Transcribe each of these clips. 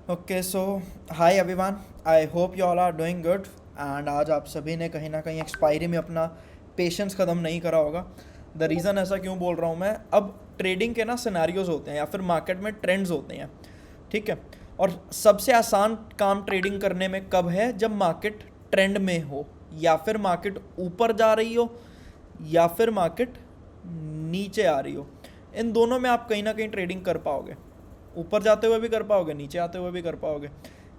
Okay so hi everyone, I hope you all are doing good. And आज आप सभी ने कहीं ना कहीं एक्सपायरी में अपना पेशेंस ख़त्म नहीं करा होगा। द रीज़न ऐसा क्यों बोल रहा हूँ मैं, अब ट्रेडिंग के ना सिनेरियोज होते हैं या फिर मार्केट में ट्रेंड्स होते हैं, ठीक है। और सबसे आसान काम ट्रेडिंग करने में कब है, जब मार्केट ट्रेंड में हो, या फिर मार्केट ऊपर जा रही हो, या फिर मार्केट नीचे आ रही हो। इन दोनों में आप कहीं ना कहीं ट्रेडिंग कर पाओगे, ऊपर जाते हुए भी कर पाओगे, नीचे आते हुए भी कर पाओगे।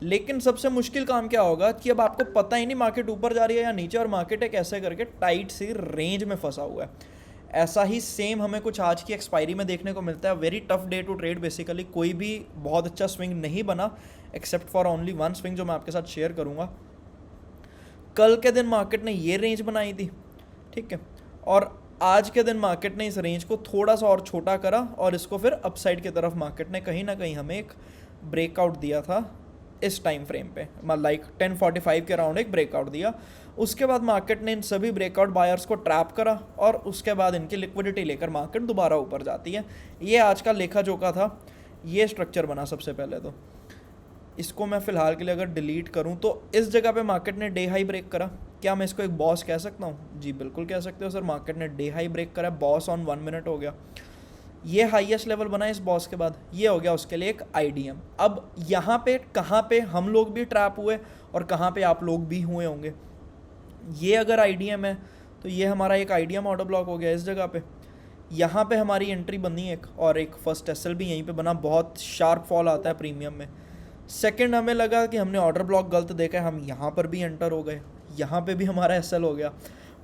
लेकिन सबसे मुश्किल काम क्या होगा कि अब आपको पता ही नहीं मार्केट ऊपर जा रही है या नीचे, और मार्केट एक ऐसे करके टाइट सी रेंज में फंसा हुआ है। ऐसा ही सेम हमें कुछ आज की एक्सपायरी में देखने को मिलता है। Very tough day to trade, basically कोई भी बहुत अच्छा स्विंग नहीं बना, except for only one swing जो मैं आपके साथ शेयर करूंगा। कल के दिन मार्केट ने ये रेंज बनाई थी, ठीक है, और आज के दिन मार्केट ने इस रेंज को थोड़ा सा और छोटा करा और इसको फिर अपसाइड की तरफ मार्केट ने कहीं ना कहीं हमें एक ब्रेकआउट दिया था इस टाइम फ्रेम पे, लाइक 10:45 के अराउंड एक ब्रेकआउट दिया। उसके बाद मार्केट ने इन सभी ब्रेकआउट बायर्स को ट्रैप करा और उसके बाद इनकी लिक्विडिटी लेकर मार्केट दोबारा ऊपर जाती है। ये आज का लेखा जोखा था, ये स्ट्रक्चर बना सबसे पहले। तो इसको मैं फ़िलहाल के लिए अगर डिलीट करूं तो इस जगह पे मार्केट ने डे हाई ब्रेक करा। क्या मैं इसको एक बॉस कह सकता हूं? जी बिल्कुल कह सकते हो सर, मार्केट ने डे हाई ब्रेक करा, बॉस ऑन 1 मिनट हो गया। ये हाईएस्ट लेवल बना इस बॉस के बाद, ये हो गया उसके लिए एक आईडीएम। अब यहाँ पे कहाँ पे हम लोग भी ट्रैप हुए और कहाँ पे आप लोग भी हुए होंगे। ये अगर आईडीएम है तो ये हमारा एक आईडीएम ऑर्डर ब्लॉक हो गया इस जगह पे। यहाँ पे हमारी एंट्री बनी एक, और एक फर्स्ट एसएल भी यहीं पे बना। बहुत शार्प फॉल आता है प्रीमियम में। सेकंड हमें लगा कि हमने ऑर्डर ब्लॉक गलत देखा है, हम यहाँ पर भी एंटर हो गए, यहाँ पे भी हमारा एसएल हो गया।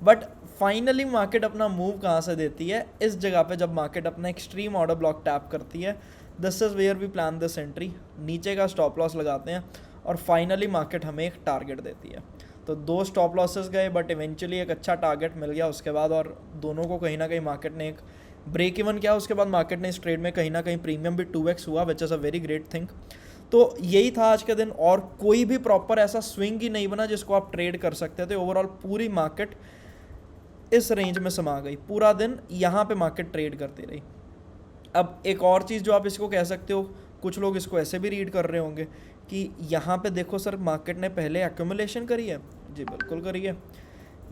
बट फाइनली मार्केट अपना मूव कहाँ से देती है, इस जगह पे जब मार्केट अपना एक्सट्रीम ऑर्डर ब्लॉक टैप करती है। This is where we plan this entry, नीचे का स्टॉप लॉस लगाते हैं और फाइनली मार्केट हमें एक टारगेट देती है। तो दो स्टॉप लॉसेस गए बट इवेंचुअली एक अच्छा टारगेट मिल गया उसके बाद, और दोनों को कहीं ना कहीं मार्केट ने एक ब्रेक इवन किया। उसके बाद मार्केट ने इस ट्रेड में कहीं ना कहीं प्रीमियम भी 2x हुआ, which is a very great thing. तो यही था आज के दिन, और कोई भी प्रॉपर ऐसा स्विंग ही नहीं बना जिसको आप ट्रेड कर सकते थे। ओवरऑल पूरी मार्केट इस रेंज में समा गई, पूरा दिन यहाँ पे मार्केट ट्रेड करती रही। अब एक और चीज़ जो आप इसको कह सकते हो, कुछ लोग इसको ऐसे भी रीड कर रहे होंगे कि यहाँ पे देखो सर, मार्केट ने पहले एक्यूमुलेशन करी है। जी बिल्कुल करी है।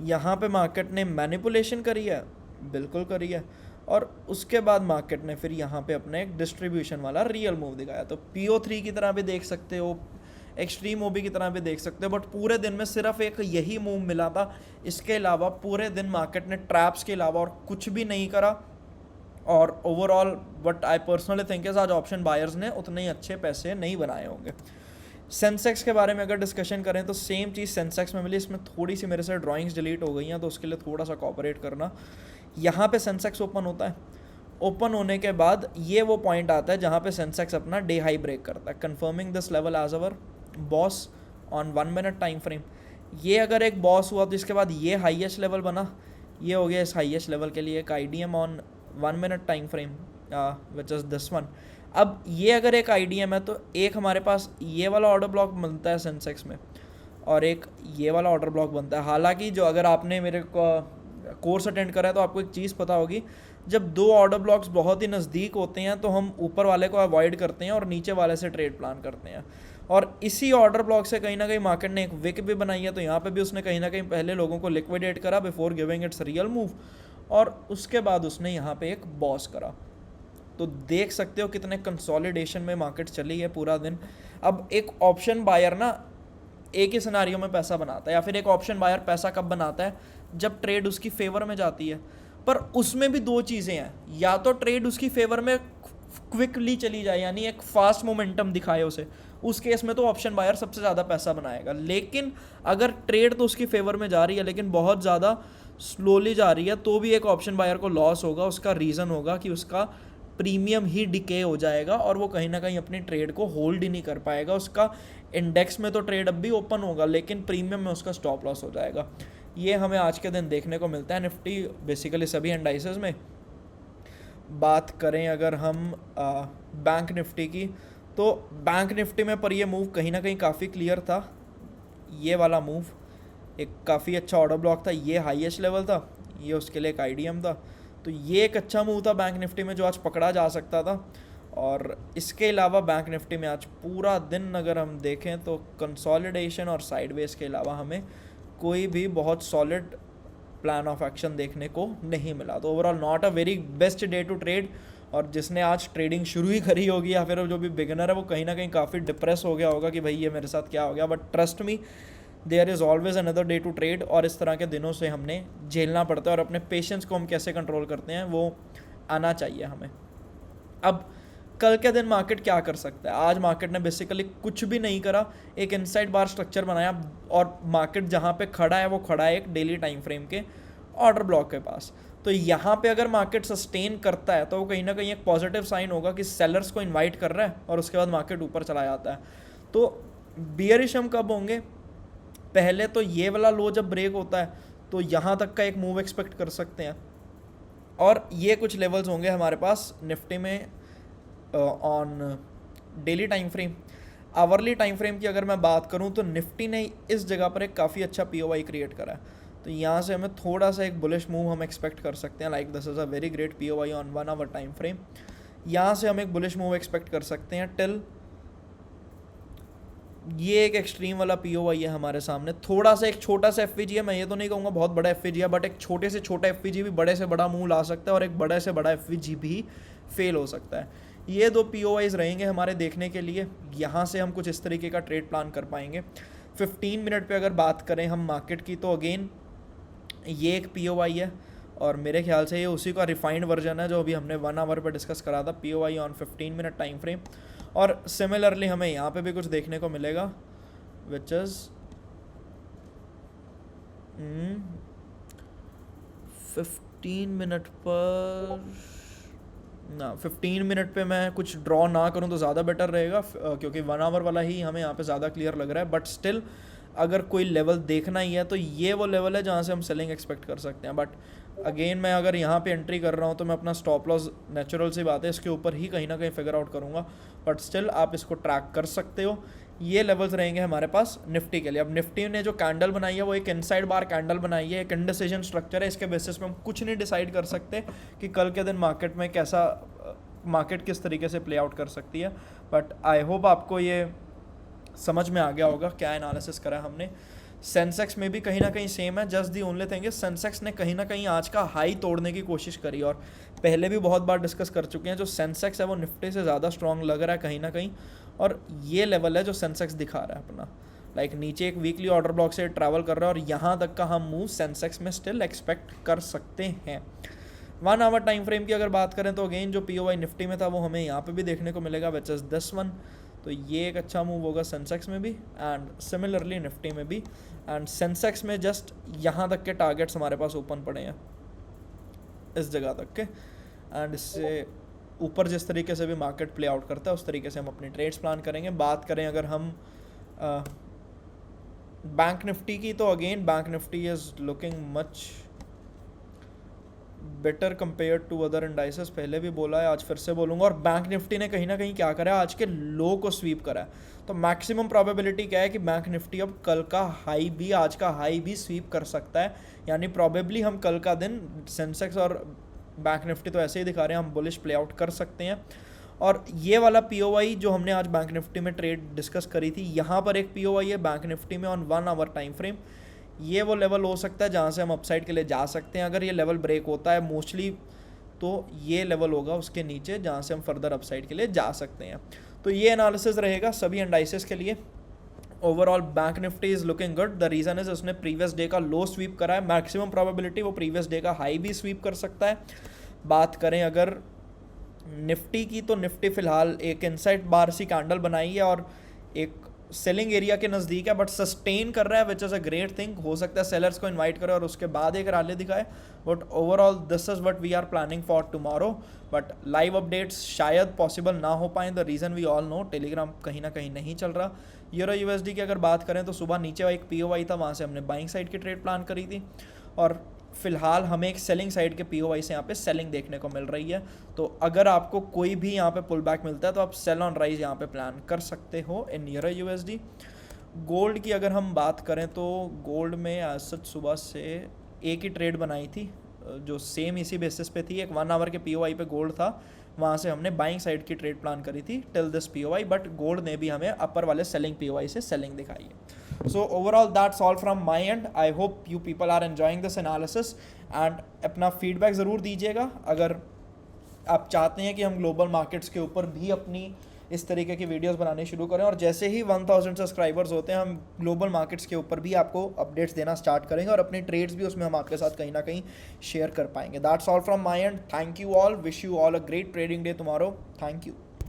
यहाँ पे मार्केट ने मैनिपुलेशन करी है, बिल्कुल करी है। और उसके बाद मार्केट ने फिर यहाँ पे अपने एक डिस्ट्रीब्यूशन वाला रियल मूव दिखाया। तो PO3 की तरह भी देख सकते हो, एक्सट्रीम ओबी की तरह भी देख सकते हो, बट पूरे दिन में सिर्फ एक यही मूव मिला था। इसके अलावा पूरे दिन मार्केट ने ट्रैप्स के अलावा और कुछ भी नहीं करा। और overall what I personally think is आज ऑप्शन बायर्स ने उतने ही अच्छे पैसे नहीं बनाए होंगे। सेंसेक्स के बारे में अगर डिस्कशन करें तो सेम चीज़ सेंसेक्स में मिली। इसमें थोड़ी सी मेरे से ड्राइंग्स डिलीट हो गई हैं, तो उसके लिए थोड़ा सा कॉपरेट करना। यहाँ पे सेंसेक्स ओपन होता है, ओपन होने के बाद ये वो पॉइंट आता है जहाँ पे सेंसेक्स अपना डे हाई ब्रेक करता है, confirming this level as our boss on 1 minute time frame. ये अगर एक बॉस हुआ तो इसके बाद ये हाईएस्ट लेवल बना, ये हो गया इस हाईएस्ट लेवल के लिए एक IDM on 1 minute time frame, which is this one. अब ये अगर एक आईडीएम है तो एक हमारे पास ये वाला ऑर्डर ब्लॉक बनता है सेंसेक्स में, और एक ये वाला ऑर्डर ब्लॉक बनता है। हालांकि जो अगर आपने मेरे कोर्स अटेंड करा है तो आपको एक चीज़ पता होगी, जब दो ऑर्डर ब्लॉक्स बहुत ही नज़दीक होते हैं तो हम ऊपर वाले को अवॉइड करते हैं और नीचे वाले से ट्रेड प्लान करते हैं। और इसी ऑर्डर ब्लॉक से कहीं ना कहीं मार्केट ने एक विक भी बनाई है। तो यहाँ पे भी उसने कहीं ना कहीं पहले लोगों को लिक्विडेट करा before giving it's real move, और उसके बाद उसने यहाँ पे एक बॉस करा। तो देख सकते हो कितने कंसोलिडेशन में मार्केट चली है पूरा दिन। अब एक ऑप्शन बायर ना एक ही सिनारियो में पैसा बनाता है, या फिर एक ऑप्शन बायर पैसा कब बनाता है, जब ट्रेड उसकी फेवर में जाती है। पर उसमें भी दो चीज़ें हैं, या तो ट्रेड उसकी फेवर में क्विकली चली जाए, यानी एक फास्ट मोमेंटम दिखाए उसे, उस केस में तो ऑप्शन बायर सबसे ज़्यादा पैसा बनाएगा। लेकिन अगर ट्रेड तो उसकी फेवर में जा रही है लेकिन बहुत ज़्यादा स्लोली जा रही है, तो भी एक ऑप्शन बायर को लॉस होगा। उसका रीज़न होगा कि उसका प्रीमियम ही डिके हो जाएगा और वो कहीं ना कहीं अपनी ट्रेड को होल्ड ही नहीं कर पाएगा। उसका इंडेक्स में तो ट्रेड अब भी ओपन होगा लेकिन प्रीमियम में उसका स्टॉप लॉस हो जाएगा। ये हमें आज के दिन देखने को मिलता है निफ्टी बेसिकली सभी इंडाइसेस में। बात करें अगर हम बैंक निफ्टी की, तो बैंक निफ्टी में पर ये मूव कहीं ना कहीं काफ़ी क्लियर था। ये वाला मूव एक काफ़ी अच्छा ऑर्डर ब्लॉक था, ये हाईएस्ट लेवल था, ये उसके लिए एक आईडीएम था। तो ये एक अच्छा मूव था बैंक निफ्टी में जो आज पकड़ा जा सकता था। और इसके अलावा बैंक निफ्टी में आज पूरा दिन अगर हम देखें तो कंसोलिडेशन और साइडवेज के अलावा हमें कोई भी बहुत सॉलिड प्लान ऑफ एक्शन देखने को नहीं मिला। तो overall not a very best day to trade. और जिसने आज ट्रेडिंग शुरू ही करी होगी या फिर जो भी बिगिनर है वो कहीं ना कहीं काफ़ी डिप्रेस हो गया होगा कि भाई ये मेरे साथ क्या हो गया। But trust me, there is always another day to trade. और इस तरह के दिनों से हमने झेलना पड़ता है और अपने पेशेंस को हम कैसे कंट्रोल करते हैं वो आना चाहिए हमें। अब कल के दिन मार्केट क्या कर सकता है? आज मार्केट ने बेसिकली कुछ भी नहीं करा, एक इनसाइड बार स्ट्रक्चर बनाया और मार्केट जहाँ पे खड़ा है वो खड़ा है एक डेली टाइम फ्रेम के ऑर्डर ब्लॉक के पास। तो यहाँ पे अगर मार्केट सस्टेन करता है तो वो कहीं ना कहीं एक पॉजिटिव साइन होगा कि सेलर्स को इनवाइट कर रहा है और उसके बाद मार्केट ऊपर चला जाता है। तो बियरिश हम कब होंगे? पहले तो ये वाला लो जब ब्रेक होता है तो यहाँ तक का एक मूव एक्सपेक्ट कर सकते हैं और ये कुछ लेवल्स होंगे हमारे पास निफ्टी में on daily time frame. Hourly time frame की अगर मैं बात करूं तो निफ्टी ने इस जगह पर एक काफ़ी अच्छा पीओवाई क्रिएट करा है। तो यहाँ से हमें थोड़ा सा एक बुलिश मूव हम एक्सपेक्ट कर सकते हैं, like this is a very great POY on 1 hour time frame. यहाँ से हम एक बुलिश मूव एक्सपेक्ट कर सकते हैं टिल ये एक एक्सट्रीम वाला पीओवाई है हमारे सामने। थोड़ा सा एक छोटा सा एफवीजी है, मैं ये तो नहीं कहूँगा बहुत बड़ा एफवीजी है, बट एक छोटे से छोटा एफवीजी भी बड़े से बड़ा मूव ला सकता है और एक बड़े से बड़ा एफवीजी भी फेल हो सकता है। ये दो पीओवाईज रहेंगे हमारे देखने के लिए। यहाँ से हम कुछ इस तरीके का ट्रेड प्लान कर पाएंगे। 15 मिनट पे अगर बात करें हम मार्केट की तो अगेन ये एक पीओवाई है और मेरे ख्याल से ये उसी का रिफाइंड वर्जन है जो अभी हमने 1 आवर पर डिस्कस करा था, पीओवाई ऑन 15 मिनट टाइम फ्रेम। और सिमिलरली हमें यहाँ पे भी कुछ देखने को मिलेगा विच इज़ 15 मिनट पर ना 15 मिनट पे मैं कुछ ड्रॉ ना करूं तो ज़्यादा बेटर रहेगा क्योंकि 1 आवर वाला ही हमें यहाँ पे ज़्यादा क्लियर लग रहा है। बट स्टिल अगर कोई लेवल देखना ही है तो ये वो लेवल है जहाँ से हम सेलिंग एक्सपेक्ट कर सकते हैं। बट अगेन मैं अगर यहाँ पे एंट्री कर रहा हूँ तो मैं अपना स्टॉप लॉस नेचुरल सी बात है इसके ऊपर ही कहीं ना कहीं फिगर आउट करूँगा। बट स्टिल आप इसको ट्रैक कर सकते हो। ये लेवल्स रहेंगे हमारे पास निफ्टी के लिए। अब निफ्टी ने जो कैंडल बनाई है वो एक इनसाइड बार कैंडल बनाई है, एक इंडिसीजन स्ट्रक्चर है। इसके बेसिस पे हम कुछ नहीं डिसाइड कर सकते कि कल के दिन मार्केट में कैसा मार्केट किस तरीके से प्ले आउट कर सकती है। बट आई होप आपको ये समझ में आ गया होगा क्या एनालिसिस करा हमने। सेंसेक्स में भी कहीं ना कहीं सेम है, जस्ट दी ओनली थिंग है सेंसेक्स ने कहीं ना कहीं आज का हाई तोड़ने की कोशिश करी और पहले भी बहुत बार डिस्कस कर चुके हैं जो सेंसेक्स है वो निफ्टी से ज़्यादा स्ट्रॉन्ग लग रहा है कहीं ना कहीं। और ये लेवल है जो सेंसेक्स दिखा रहा है अपना, लाइक नीचे एक वीकली ऑर्डर ब्लॉक से ट्रैवल कर रहा है और यहाँ तक का हम मूव सेंसेक्स में स्टिल एक्सपेक्ट कर सकते हैं। 1 आवर टाइम फ्रेम की अगर बात करें तो अगेन जो पीओवाई निफ्टी में था वो हमें यहाँ पे भी देखने को मिलेगा विच इज़ दिस वन। तो ये एक अच्छा मूव होगा सेंसेक्स में भी एंड सिमिलरली निफ्टी में भी। एंड सेंसेक्स में जस्ट यहाँ तक के टारगेट्स हमारे पास ओपन पड़े हैं इस जगह तक के। एंड इससे ऊपर जिस तरीके से भी मार्केट प्ले आउट करता है उस तरीके से हम अपनी ट्रेड्स प्लान करेंगे। बात करें अगर हम बैंक निफ्टी की तो again bank Nifty is looking much better compare to other indices. पहले भी बोला है, आज फिर से बोलूँगा। और बैंक निफ्टी ने कहीं ना कहीं क्या करा है, आज के लो को स्वीप करा है। तो मैक्सिमम प्रोबेबिलिटी क्या है कि बैंक निफ्टी अब कल का हाई भी, आज का हाई भी स्वीप कर सकता है। यानी प्रॉबेबली हम कल का दिन सेंसेक्स और बैंक निफ्टी तो ऐसे ही दिखा रहे हैं, हम बुलिश प्ले आउट कर सकते हैं। और ये वाला पीओवाई जो हमने आज बैंक निफ्टी में ट्रेड डिस्कस करी थी, यहाँ पर एक पीओवाई है बैंक निफ्टी में ऑन 1 आवर टाइम फ्रेम। ये वो लेवल हो सकता है जहाँ से हम अपसाइड के लिए जा सकते हैं। अगर ये लेवल ब्रेक होता है मोस्टली तो ये लेवल होगा उसके नीचे जहाँ से हम फर्दर अपसाइड के लिए जा सकते हैं। तो ये एनालिसिस रहेगा सभी इंडाइसेस के लिए। Overall bank Nifty is looking good. The reason is उसने प्रीवियस डे का लो स्वीप करा है, मैक्सिमम प्रोबेबिलिटी वो प्रीवियस डे का हाई भी स्वीप कर सकता है। बात करें अगर निफ्टी की तो निफ्टी फ़िलहाल एक इनसाइड बार सी कैंडल बनाई है और एक सेलिंग एरिया के नज़दीक है बट सस्टेन कर रहा है which is a great thing. हो सकता है सेलर्स को इनवाइट करे और उसके बाद एक रैली दिखाए। But overall this is what we are planning for tomorrow. But live updates शायद पॉसिबल ना हो पाए। The reason we all know, Telegram कहीं ना कहीं नहीं चल रहा। यूरो यूएसडी की अगर बात करें तो सुबह नीचे एक पीओवाई था, वहाँ से हमने बाइंग साइड की ट्रेड प्लान करी थी और फिलहाल हमें एक सेलिंग साइड के पीओवाई से यहाँ पे सेलिंग देखने को मिल रही है। तो अगर आपको कोई भी यहाँ पे पुल बैक मिलता है तो आप सेल ऑन राइज यहाँ पे प्लान कर सकते हो इन यूरो यूएसडी। गोल्ड की अगर हम बात करें तो गोल्ड में आज सच सुबह से एक ही ट्रेड बनाई थी जो सेम इसी बेसिस पे थी। एक 1 आवर के पीओवाई पे गोल्ड था वहाँ से हमने बाइंग साइड की ट्रेड प्लान करी थी till this POI, but gold ने भी हमें अपर वाले सेलिंग POI से सेलिंग दिखाई है। So overall that's all from my end. I hope you people are enjoying this analysis and अपना फीडबैक ज़रूर दीजिएगा अगर आप चाहते हैं कि हम ग्लोबल मार्केट्स के ऊपर भी अपनी इस तरीके की वीडियोस बनाने शुरू करें, और जैसे ही 1000 सब्सक्राइबर्स होते हैं हम ग्लोबल मार्केट्स के ऊपर भी आपको अपडेट्स देना स्टार्ट करेंगे और अपनी ट्रेड्स भी उसमें हम आपके साथ कहीं ना कहीं शेयर कर पाएंगे। That's all from my and. Thank you all, wish you all a great trading day tomorrow. Thank you.